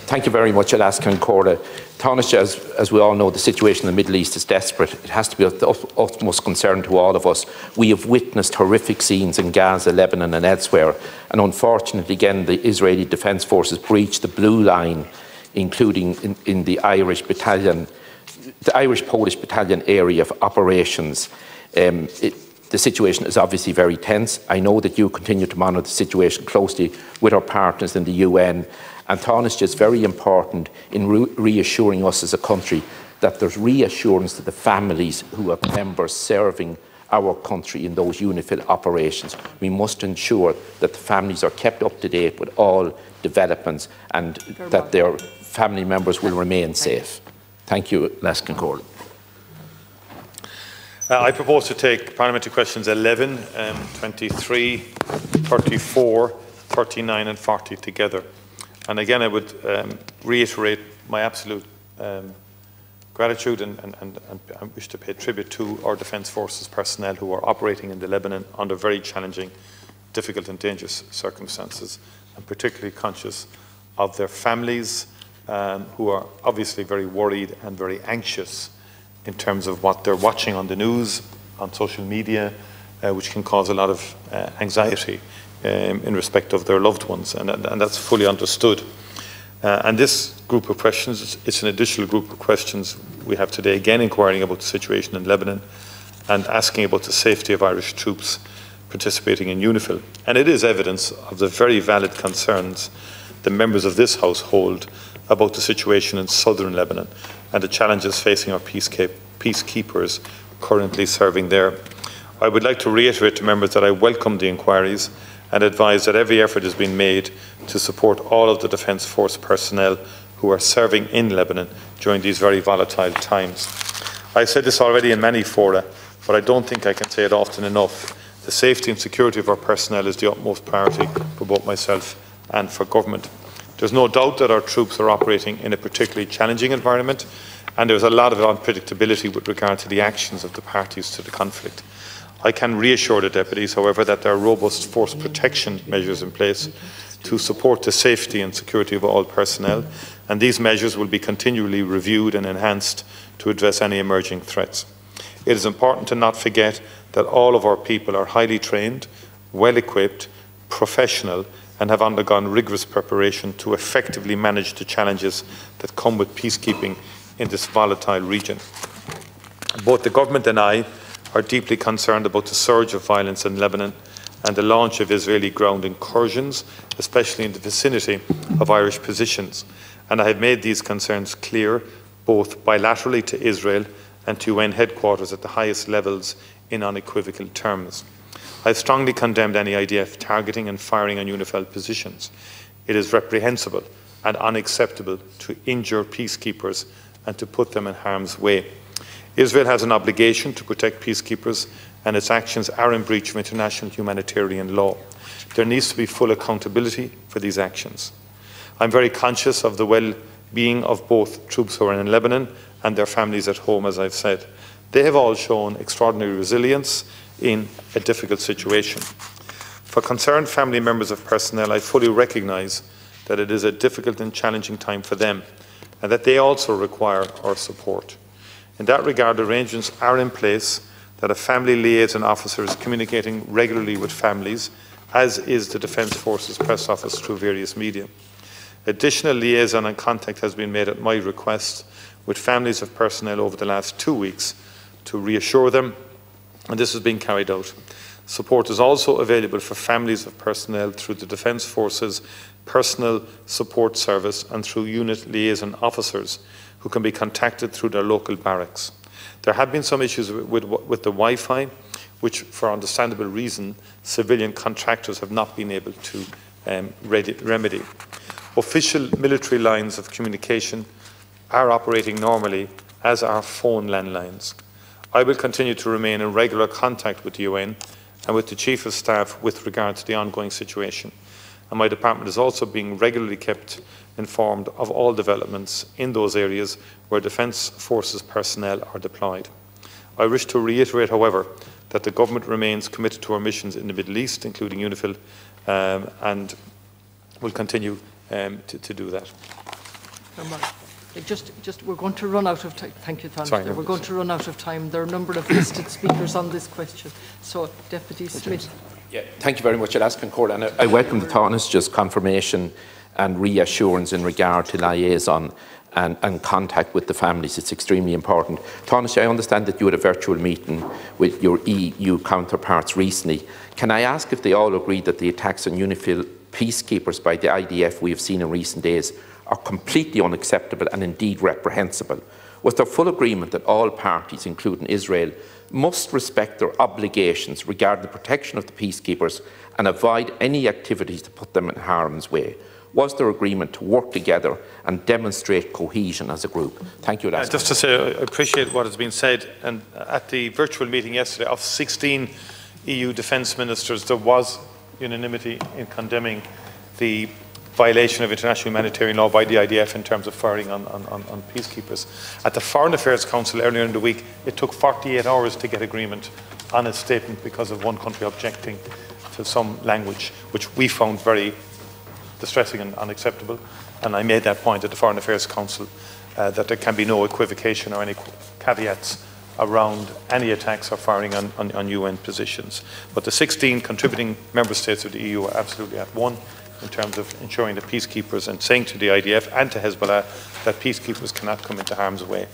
Thank you very much, Alaska and Corda. Tánaiste, as we all know, the situation in the Middle East is desperate. It has to be of the utmost concern to all of us. We have witnessed horrific scenes in Gaza, Lebanon and elsewhere, and unfortunately again the Israeli Defence Forces breached the blue line, including in the Irish-Polish battalion area of operations. The situation is obviously very tense. I know that you continue to monitor the situation closely with our partners in the UN, and Tánaiste is very important in reassuring us as a country that there's reassurance to the families who have members serving our country in those UNIFIL operations. We must ensure that the families are kept up to date with all developments and that their family members will remain safe. Thank you, Alaska and Corda. I propose to take parliamentary questions 11, 23, 34, 39 and 40 together. And again, I would reiterate my absolute gratitude and wish to pay tribute to our Defence Forces personnel who are operating in Lebanon under very challenging, difficult and dangerous circumstances, and particularly conscious of their families who are obviously very worried and very anxious in terms of what they're watching on the news, on social media, which can cause a lot of anxiety in respect of their loved ones, and that's fully understood. And this group of questions, it's an additional group of questions we have today, again inquiring about the situation in Lebanon and asking about the safety of Irish troops participating in UNIFIL. And it is evidence of the very valid concerns the members of this House hold about the situation in southern Lebanon and the challenges facing our peacekeepers currently serving there. I would like to reiterate to members that I welcome the inquiries and advise that every effort is being made to support all of the Defence Force personnel who are serving in Lebanon during these very volatile times. I've said this already in many fora, but I don't think I can say it often enough. The safety and security of our personnel is the utmost priority for both myself and for government. There's no doubt that our troops are operating in a particularly challenging environment, and there's a lot of unpredictability with regard to the actions of the parties to the conflict. I can reassure the deputies, however, that there are robust force protection measures in place to support the safety and security of all personnel, and these measures will be continually reviewed and enhanced to address any emerging threats. It is important to not forget that all of our people are highly trained, well equipped, professional, and have undergone rigorous preparation to effectively manage the challenges that come with peacekeeping in this volatile region. Both the government and I are deeply concerned about the surge of violence in Lebanon and the launch of Israeli ground incursions, especially in the vicinity of Irish positions. And I have made these concerns clear both bilaterally to Israel and to UN headquarters at the highest levels in unequivocal terms. I have strongly condemned any IDF targeting and firing on UNIFIL positions. It is reprehensible and unacceptable to injure peacekeepers and to put them in harm's way. Israel has an obligation to protect peacekeepers, and its actions are in breach of international humanitarian law. There needs to be full accountability for these actions. I'm very conscious of the well-being of both troops who are in Lebanon and their families at home, as I've said. They have all shown extraordinary resilience in a difficult situation. For concerned family members of personnel, I fully recognise that it is a difficult and challenging time for them, and that they also require our support. In that regard, arrangements are in place that a family liaison officer is communicating regularly with families, as is the Defence Forces press office through various media. Additional liaison and contact has been made at my request with families of personnel over the last 2 weeks to reassure them, and this is being carried out. Support is also available for families of personnel through the Defence Forces Personal Support Service and through unit liaison officers who can be contacted through their local barracks. There have been some issues with the Wi-Fi, which, for understandable reason, civilian contractors have not been able to remedy. Official military lines of communication are operating normally, as are phone landlines. I will continue to remain in regular contact with the UN and with the Chief of Staff with regard to the ongoing situation. And my department is also being regularly kept informed of all developments in those areas where Defence Forces personnel are deployed. I wish to reiterate, however, that the government remains committed to our missions in the Middle East, including UNIFIL, and will continue to do that. We're going to run out of time. Thank you, Tánaiste. We're going to run out of time. There are a number of listed speakers on this question. So, Deputy Smith. Yeah, thank you very much, Alaskan Court. And I welcome the Tánaiste's confirmation and reassurance in regard to liaison and contact with the families. It's extremely important. Tánaiste, I understand that you had a virtual meeting with your EU counterparts recently. Can I ask if they all agree that the attacks on UNIFIL peacekeepers by the IDF we have seen in recent days are completely unacceptable and indeed reprehensible? Was there full agreement that all parties, including Israel, must respect their obligations regarding the protection of the peacekeepers and avoid any activities to put them in harm's way? Was there agreement to work together and demonstrate cohesion as a group? Thank you, Just to say, I appreciate what has been said. And at the virtual meeting yesterday, of 16 EU defence ministers, there was unanimity in condemning the violation of international humanitarian law by the IDF in terms of firing on peacekeepers. At the Foreign Affairs Council earlier in the week, it took 48 hours to get agreement on a statement because of one country objecting to some language, which we found very distressing and unacceptable. And I made that point at the Foreign Affairs Council, that there can be no equivocation or any caveats around any attacks or firing on UN positions. But the 16 contributing member states of the EU are absolutely at one in terms of ensuring that peacekeepers, and saying to the IDF and to Hezbollah that peacekeepers cannot come into harm's way.